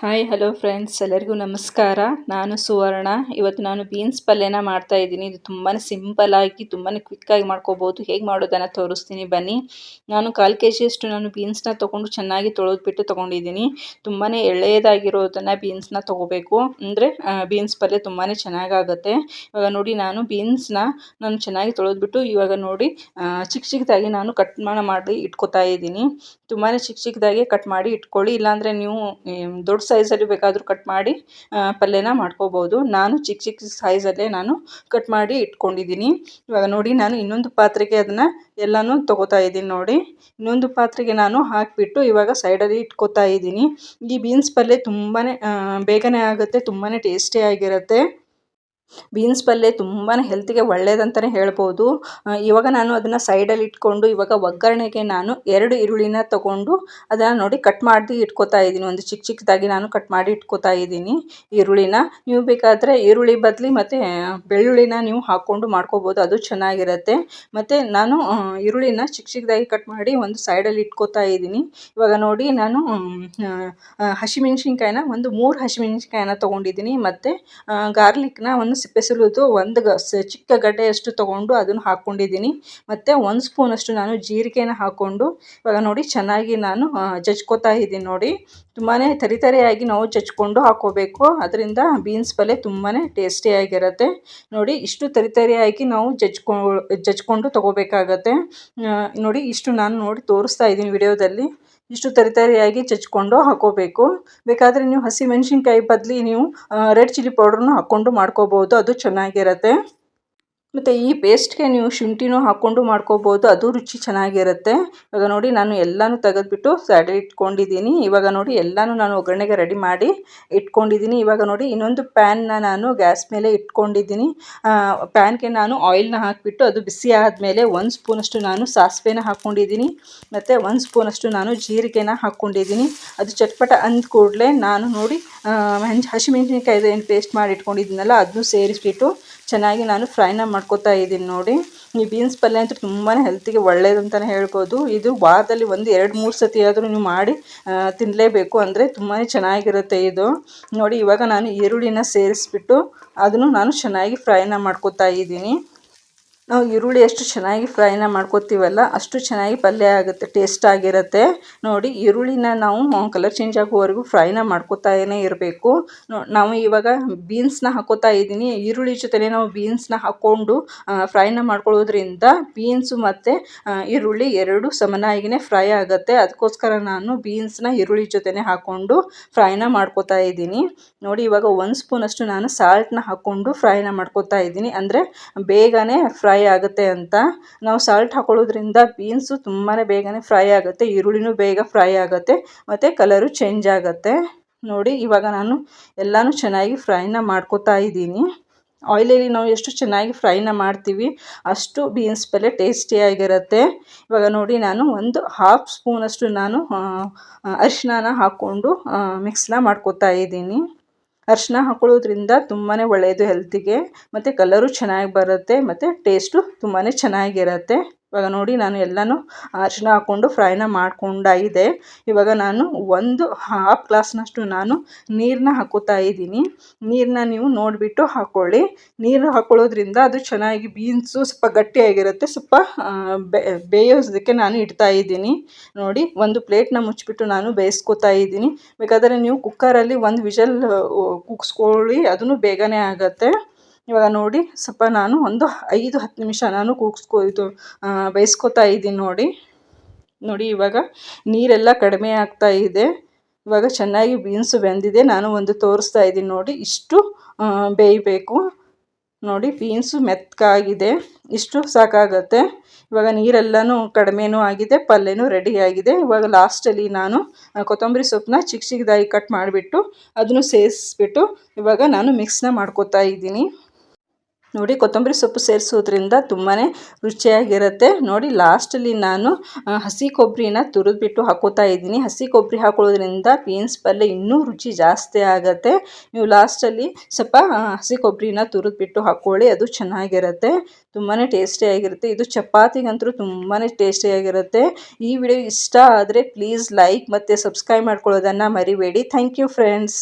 Hi hello friends, ಎಲ್ಲರಿಗೂ ನಮಸ್ಕಾರ. ನಾನು ಸುವರ್ಣ. ಇವತ್ತು ನಾನು ಬೀನ್ಸ್ ಪಲ್ಯನ ಮಾಡ್ತಾ ಇದ್ದೀನಿ. ಇದು ತುಂಬಾ ಸಿಂಪಲ್ಲಾಗಿ ತುಂಬಾ ಕ್ವಿಕ್ಕಾಗಿ ಮಾಡ್ಕೋಬೋದು. ಹೇಗೆ ಮಾಡೋದನ್ನು ತೋರಿಸ್ತೀನಿ ಬನ್ನಿ. ನಾನು 1/4 kg ನಾನು ಬೀನ್ಸ್ನ ತೊಗೊಂಡು ಚೆನ್ನಾಗಿ ತೊಳೆದ್ಬಿಟ್ಟು ತೊಗೊಂಡಿದ್ದೀನಿ. ತುಂಬಾ ಎಳೆಯದಾಗಿರೋದನ್ನು ಬೀನ್ಸ್ನ ತೊಗೋಬೇಕು, ಅಂದರೆ ಬೀನ್ಸ್ ಪಲ್ಯ ತುಂಬಾ ಚೆನ್ನಾಗಾಗುತ್ತೆ. ಇವಾಗ ನೋಡಿ, ನಾನು ಚೆನ್ನಾಗಿ ತೊಳೆದ್ಬಿಟ್ಟು ಇವಾಗ ನೋಡಿ ಚಿಕ್ಕ ಚಿಕ್ಕದಾಗಿ ನಾನು ಕಟ್ ಮಾಡಿ ಇಟ್ಕೋತಾ ಇದ್ದೀನಿ. ತುಂಬಾ ಚಿಕ್ಕದಾಗಿ ಕಟ್ ಮಾಡಿ ಇಟ್ಕೊಳ್ಳಿ, ಇಲ್ಲಾಂದರೆ ನೀವು ದೊಡ್ಡ ಸೈಜಲ್ಲಿ ಬೇಕಾದರೂ ಕಟ್ ಮಾಡಿ ಪಲ್ಯನ ಮಾಡ್ಕೋಬೋದು. ನಾನು ಚಿಕ್ಕ ಸೈಜಲ್ಲೇ ನಾನು ಕಟ್ ಮಾಡಿ ಇಟ್ಕೊಂಡಿದ್ದೀನಿ. ಇವಾಗ ನೋಡಿ, ನಾನು ಇನ್ನೊಂದು ಪಾತ್ರೆಗೆ ಅದನ್ನು ಎಲ್ಲನೂ ತೊಗೋತಾ ಇದ್ದೀನಿ. ನೋಡಿ, ಇನ್ನೊಂದು ಪಾತ್ರೆಗೆ ನಾನು ಹಾಕಿಬಿಟ್ಟು ಇವಾಗ ಸೈಡಲ್ಲಿ ಇಟ್ಕೋತಾ ಇದ್ದೀನಿ. ಈ ಬೀನ್ಸ್ ಪಲ್ಯ ತುಂಬಾ ಬೇಗನೆ ಆಗುತ್ತೆ, ತುಂಬಾ ಟೇಸ್ಟಿಯಾಗಿರುತ್ತೆ. ಬೀನ್ಸ್ ಪಲ್ಯ ತುಂಬಾ ಹೆಲ್ತಿಗೆ ಒಳ್ಳೆಯದಂತಲೇ ಹೇಳ್ಬೋದು. ಇವಾಗ ನಾನು ಅದನ್ನು ಸೈಡಲ್ಲಿ ಇಟ್ಕೊಂಡು ಇವಾಗ ಒಗ್ಗರಣೆಗೆ ನಾನು 2 ಈರುಳ್ಳಿನ ತೊಗೊಂಡು ಅದನ್ನು ನೋಡಿ ಕಟ್ ಮಾಡಿ ಇಟ್ಕೋತಾ ಇದ್ದೀನಿ. ಒಂದು ಚಿಕ್ಕದಾಗಿ ನಾನು ಕಟ್ ಮಾಡಿ ಇಟ್ಕೋತಾ ಇದ್ದೀನಿ ಈರುಳ್ಳಿನ. ನೀವು ಬೇಕಾದರೆ ಈರುಳ್ಳಿ ಬದಲಿ ಮತ್ತು ಬೆಳ್ಳುಳ್ಳಿನ ನೀವು ಹಾಕ್ಕೊಂಡು ಮಾಡ್ಕೋಬೋದು, ಅದು ಚೆನ್ನಾಗಿರುತ್ತೆ. ಮತ್ತು ನಾನು ಈರುಳ್ಳಿನ ಚಿಕ್ಕದಾಗಿ ಕಟ್ ಮಾಡಿ ಒಂದು ಸೈಡಲ್ಲಿ ಇಟ್ಕೋತಾ ಇದ್ದೀನಿ. ಇವಾಗ ನೋಡಿ, ನಾನು ಹಸಿಮೆಣ್ಸಿನ್ಕಾಯಿನ ಒಂದು 3 ಹಸಿಮೆಣ್ಸಿನ್ಕಾಯಿನ ತೊಗೊಂಡಿದ್ದೀನಿ. ಮತ್ತು ಗಾರ್ಲಿಕ್ನ ಒಂದು ಸಿಪ್ಪೆ ಸುಲಿದು ಒಂದು ಚಿಕ್ಕ ಗಡ್ಡೆಯಷ್ಟು ತೊಗೊಂಡು ಅದನ್ನು ಹಾಕ್ಕೊಂಡಿದ್ದೀನಿ. ಮತ್ತು 1 ಸ್ಪೂನಷ್ಟು ನಾನು ಜೀರಿಗೆನ ಹಾಕ್ಕೊಂಡು ಇವಾಗ ನೋಡಿ ಚೆನ್ನಾಗಿ ನಾನು ಜಜ್ಕೋತಾ ಇದ್ದೀನಿ. ನೋಡಿ, ತುಂಬಾ ತರಿಯಾಗಿ ನಾವು ಜಜ್ಕೊಂಡು ಹಾಕ್ಕೋಬೇಕು, ಅದರಿಂದ ಬೀನ್ಸ್ ಪಲ್ಯ ತುಂಬಾ ಟೇಸ್ಟಿಯಾಗಿರುತ್ತೆ. ನೋಡಿ, ಇಷ್ಟು ತರಿಯಾಗಿ ನಾವು ಜಜ್ಕೊಂಡು ತೊಗೋಬೇಕಾಗತ್ತೆ. ನೋಡಿ, ಇಷ್ಟು ನಾನು ನೋಡಿ ತೋರಿಸ್ತಾ ಇದ್ದೀನಿ ವಿಡಿಯೋದಲ್ಲಿ. ಇಷ್ಟು ತರಿಯಾಗಿ ಜಜ್ಕೊಂಡು ಹಾಕ್ಕೋಬೇಕು. ಬೇಕಾದರೆ ನೀವು ಹಸಿಮೆಣ್ಸಿನ್ಕಾಯಿ ಬದಲಿ ನೀವು ರೆಡ್ ಚಿಲ್ಲಿ ಪೌಡ್ರನ್ನು ಹಾಕ್ಕೊಂಡು ಮಾಡ್ಕೋಬೋದು, ಅದು ಚೆನ್ನಾಗಿರುತ್ತೆ. ಮತ್ತು ಈ ಪೇಸ್ಟ್ಗೆ ನೀವು ಶುಂಠಿನೂ ಹಾಕ್ಕೊಂಡು ಮಾಡ್ಕೋಬೋದು, ಅದು ರುಚಿ ಚೆನ್ನಾಗಿರುತ್ತೆ. ಇವಾಗ ನೋಡಿ, ನಾನು ಎಲ್ಲನೂ ತೆಗೆದುಬಿಟ್ಟು ಸೈಡಲ್ಲಿ ಇಟ್ಕೊಂಡಿದ್ದೀನಿ. ಇವಾಗ ನೋಡಿ, ಎಲ್ಲನೂ ನಾನು ಒಗ್ಗರಣೆಗೆ ರೆಡಿ ಮಾಡಿ ಇಟ್ಕೊಂಡಿದ್ದೀನಿ. ಇವಾಗ ನೋಡಿ, ಇನ್ನೊಂದು ಪ್ಯಾನ್ನ ನಾನು ಗ್ಯಾಸ್ ಮೇಲೆ ಇಟ್ಕೊಂಡಿದ್ದೀನಿ. ಪ್ಯಾನ್ಗೆ ನಾನು ಆಯಿಲ್ನ ಹಾಕಿಬಿಟ್ಟು ಅದು ಬಿಸಿ ಆದಮೇಲೆ 1 ಸ್ಪೂನಷ್ಟು ನಾನು ಸಾಸಿವೆನ ಹಾಕ್ಕೊಂಡಿದ್ದೀನಿ. ಮತ್ತು 1 ಸ್ಪೂನಷ್ಟು ನಾನು ಜೀರಿಗೆನ ಹಾಕ್ಕೊಂಡಿದ್ದೀನಿ. ಅದು ಚಟ್ಪಟ ಅಂದ ಕೂಡಲೇ ನಾನು ನೋಡಿ ಹಸಿಮೆಣ್ಸಿನ್ಕಾಯಿದು ಏನು ಪೇಸ್ಟ್ ಮಾಡಿ ಇಟ್ಕೊಂಡಿದ್ದೀನಲ್ಲ ಅದನ್ನು ಸೇರಿಸ್ಬಿಟ್ಟು ಚೆನ್ನಾಗಿ ನಾನು ಫ್ರೈನ ಮಾಡ್ಕೋತಾ ಇದ್ದೀನಿ. ನೋಡಿ, ಈ ಬೀನ್ಸ್ ಪಲ್ಯ ಅಂತೂ ತುಂಬಾ ಹೆಲ್ತಿಗೆ ಒಳ್ಳೆಯದು ಅಂತಲೇ ಹೇಳ್ಬೋದು. ಇದು ವಾರದಲ್ಲಿ 1-2-3 ಸತಿ ಆದರೂ ನೀವು ಮಾಡಿ ತಿನ್ನಲೇಬೇಕು, ಅಂದರೆ ತುಂಬಾ ಚೆನ್ನಾಗಿರುತ್ತೆ ಇದು. ನೋಡಿ, ಇವಾಗ ನಾನು ಈರುಳ್ಳಿನ ಸೇರಿಸ್ಬಿಟ್ಟು ಅದನ್ನು ನಾನು ಚೆನ್ನಾಗಿ ಫ್ರೈನ ಮಾಡ್ಕೋತಾ ಇದ್ದೀನಿ. ನಾವು ಈರುಳ್ಳಿ ಎಷ್ಟು ಚೆನ್ನಾಗಿ ಫ್ರೈನ ಮಾಡ್ಕೋತೀವಲ್ಲ ಅಷ್ಟು ಚೆನ್ನಾಗಿ ಪಲ್ಯ ಆಗುತ್ತೆ, ಟೇಸ್ಟ್ ಆಗಿರುತ್ತೆ. ನೋಡಿ, ಈರುಳ್ಳಿನ ನಾವು ಕಲರ್ ಚೇಂಜ್ ಆಗೋವರೆಗೂ ಫ್ರೈನ ಮಾಡ್ಕೋತಾನೇ ಇರಬೇಕು. ನಾವು ಇವಾಗ ಬೀನ್ಸ್ನ ಹಾಕೋತಾ ಇದ್ದೀನಿ. ಈರುಳ್ಳಿ ಜೊತೆನೇ ನಾವು ಬೀನ್ಸ್ನ ಹಾಕ್ಕೊಂಡು ಫ್ರೈನ ಮಾಡ್ಕೊಳ್ಳೋದ್ರಿಂದ ಬೀನ್ಸು ಮತ್ತು ಈರುಳ್ಳಿ ಎರಡೂ ಸಮನಾಗಿಯೇ ಫ್ರೈ ಆಗುತ್ತೆ. ಅದಕ್ಕೋಸ್ಕರ ನಾನು ಬೀನ್ಸ್ನ ಈರುಳ್ಳಿ ಜೊತೆನೇ ಹಾಕ್ಕೊಂಡು ಫ್ರೈನ ಮಾಡ್ಕೋತಾ ಇದ್ದೀನಿ. ನೋಡಿ, ಇವಾಗ 1 ಸ್ಪೂನಷ್ಟು ನಾನು ಸಾಲ್ಟ್ನ ಹಾಕ್ಕೊಂಡು ಫ್ರೈನ ಮಾಡ್ಕೋತಾ ಇದ್ದೀನಿ, ಅಂದರೆ ಬೇಗನೆ ಫ್ರೈ ಆಗುತ್ತೆ ಅಂತ. ನಾವು ಸಾಲ್ಟ್ ಹಾಕೊಳ್ಳೋದ್ರಿಂದ ಬೀನ್ಸು ತುಂಬಾ ಬೇಗನೆ ಫ್ರೈ ಆಗುತ್ತೆ, ಈರುಳ್ಳಿನೂ ಬೇಗ ಫ್ರೈ ಆಗುತ್ತೆ, ಮತ್ತು ಕಲರು ಚೇಂಜ್ ಆಗುತ್ತೆ. ನೋಡಿ, ಇವಾಗ ನಾನು ಎಲ್ಲನೂ ಚೆನ್ನಾಗಿ ಫ್ರೈನ ಮಾಡ್ಕೋತಾ ಇದ್ದೀನಿ. ಆಯಿಲಲ್ಲಿ ನಾವು ಎಷ್ಟು ಚೆನ್ನಾಗಿ ಫ್ರೈನ ಮಾಡ್ತೀವಿ ಅಷ್ಟು ಬೀನ್ಸ್ ಪಲ್ಯ ಟೇಸ್ಟಿಯಾಗಿರುತ್ತೆ. ಇವಾಗ ನೋಡಿ, ನಾನು ಒಂದು 1/2 ಸ್ಪೂನಷ್ಟು ನಾನು ಅರಿಶಿನ ಹಾಕ್ಕೊಂಡು ಮಿಕ್ಸ್ನ ಮಾಡ್ಕೋತಾ ಇದ್ದೀನಿ. ಅರಿಶಿನ ಹಾಕೊಳ್ಳೋದ್ರಿಂದ ತುಂಬಾ ಒಳ್ಳೆಯದು ಹೆಲ್ತಿಗೆ, ಮತ್ತು ಕಲರು ಚೆನ್ನಾಗಿ ಬರುತ್ತೆ, ಮತ್ತು ಟೇಸ್ಟು ತುಂಬಾ ಚೆನ್ನಾಗಿರುತ್ತೆ. ಇವಾಗ ನೋಡಿ, ನಾನು ಎಲ್ಲನೂ ಅರಿಶಿನ ಹಾಕ್ಕೊಂಡು ಫ್ರೈನ ಮಾಡ್ಕೊಂಡಾಗಿದೆ. ಇವಾಗ ನಾನು 1/2 ಗ್ಲಾಸ್ನಷ್ಟು ನಾನು ನೀರನ್ನ ಹಾಕೋತಾ ಇದ್ದೀನಿ. ನೀರನ್ನ ನೀವು ನೋಡಿಬಿಟ್ಟು ಹಾಕ್ಕೊಳ್ಳಿ. ನೀರು ಹಾಕ್ಕೊಳ್ಳೋದ್ರಿಂದ ಅದು ಚೆನ್ನಾಗಿ ಬೀನ್ಸು ಸ್ವಲ್ಪ ಗಟ್ಟಿಯಾಗಿರುತ್ತೆ. ಸ್ವಲ್ಪ ಬೇಯೋದಕ್ಕೆ ನಾನು ಇಡ್ತಾ ಇದ್ದೀನಿ. ನೋಡಿ, ಒಂದು ಪ್ಲೇಟ್ನ ಮುಚ್ಚಿಬಿಟ್ಟು ನಾನು ಬೇಯಿಸ್ಕೋತಾ ಇದ್ದೀನಿ. ಬೇಕಾದರೆ ನೀವು ಕುಕ್ಕರಲ್ಲಿ 1 ವಿಷಲ್ ಕೂಗಿಸ್ಕೊಳ್ಳಿ, ಅದನ್ನು ಬೇಗನೆ ಆಗುತ್ತೆ. ಇವಾಗ ನೋಡಿ, ಸ್ವಲ್ಪ ನಾನು ಒಂದು 5-10 ನಿಮಿಷ ನಾನು ಬೇಯಿಸ್ಕೋತಾ ಇದ್ದೀನಿ. ನೋಡಿ, ಇವಾಗ ನೀರೆಲ್ಲ ಕಡಿಮೆ ಆಗ್ತಾ ಇದೆ. ಇವಾಗ ಚೆನ್ನಾಗಿ ಬೀನ್ಸು ಬೆಂದಿದೆ. ನಾನು ಒಂದು ತೋರಿಸ್ತಾ ಇದ್ದೀನಿ. ನೋಡಿ, ಇಷ್ಟು ಬೇಯಬೇಕು. ನೋಡಿ, ಬೀನ್ಸು ಮೆತ್ತಗಾಗಿದೆ, ಇಷ್ಟು ಸಾಕಾಗತ್ತೆ. ಇವಾಗ ನೀರೆಲ್ಲನೂ ಕಡಿಮೆನೂ ಆಗಿದೆ, ಪಲ್ಯನೂ ರೆಡಿಯಾಗಿದೆ. ಇವಾಗ ಲಾಸ್ಟಲ್ಲಿ ನಾನು ಕೊತ್ತಂಬರಿ ಸೊಪ್ಪನ್ನ ಚಿಕ್ಕದಾಗಿ ಕಟ್ ಮಾಡಿಬಿಟ್ಟು ಅದನ್ನು ಸೇರಿಸ್ಬಿಟ್ಟು ಇವಾಗ ನಾನು ಮಿಕ್ಸ್ನ ಮಾಡ್ಕೋತಾ ಇದ್ದೀನಿ. ನೋಡಿ ಕೊತ್ತಂಬರಿ ಸೊಪ್ಪು ಸೇರಿಸೋದ್ರಿಂದ ತುಂಬಾ ರುಚಿಯಾಗಿರುತ್ತೆ. ನೋಡಿ ಲಾಸ್ಟಲ್ಲಿ ನಾನು ಹಸಿ ಕೊಬ್ಬರಿನ ತುರಿದ್ಬಿಟ್ಟು ಹಾಕೋತಾ ಇದ್ದೀನಿ. ಹಸಿ ಕೊಬ್ಬರಿ ಹಾಕೊಳ್ಳೋದ್ರಿಂದ ಬೀನ್ಸ್ ಪಲ್ಯ ಇನ್ನೂ ರುಚಿ ಜಾಸ್ತಿ ಆಗುತ್ತೆ. ನೀವು ಲಾಸ್ಟಲ್ಲಿ ಸ್ವಲ್ಪ ಹಸಿ ಕೊಬ್ಬರಿನ ತುರಿದ್ಬಿಟ್ಟು ಹಾಕ್ಕೊಳ್ಳಿ, ಅದು ಚೆನ್ನಾಗಿರುತ್ತೆ, ತುಂಬಾ ಟೇಸ್ಟಿಯಾಗಿರುತ್ತೆ. ಇದು ಚಪಾತಿಗಂತೂ ತುಂಬಾ ಟೇಸ್ಟಿಯಾಗಿರುತ್ತೆ. ಈ ವಿಡಿಯೋ ಇಷ್ಟ ಆದರೆ ಪ್ಲೀಸ್ ಲೈಕ್ ಮತ್ತು ಸಬ್ಸ್ಕ್ರೈಬ್ ಮಾಡ್ಕೊಳ್ಳೋದನ್ನು ಮರಿಬೇಡಿ. Thank you friends.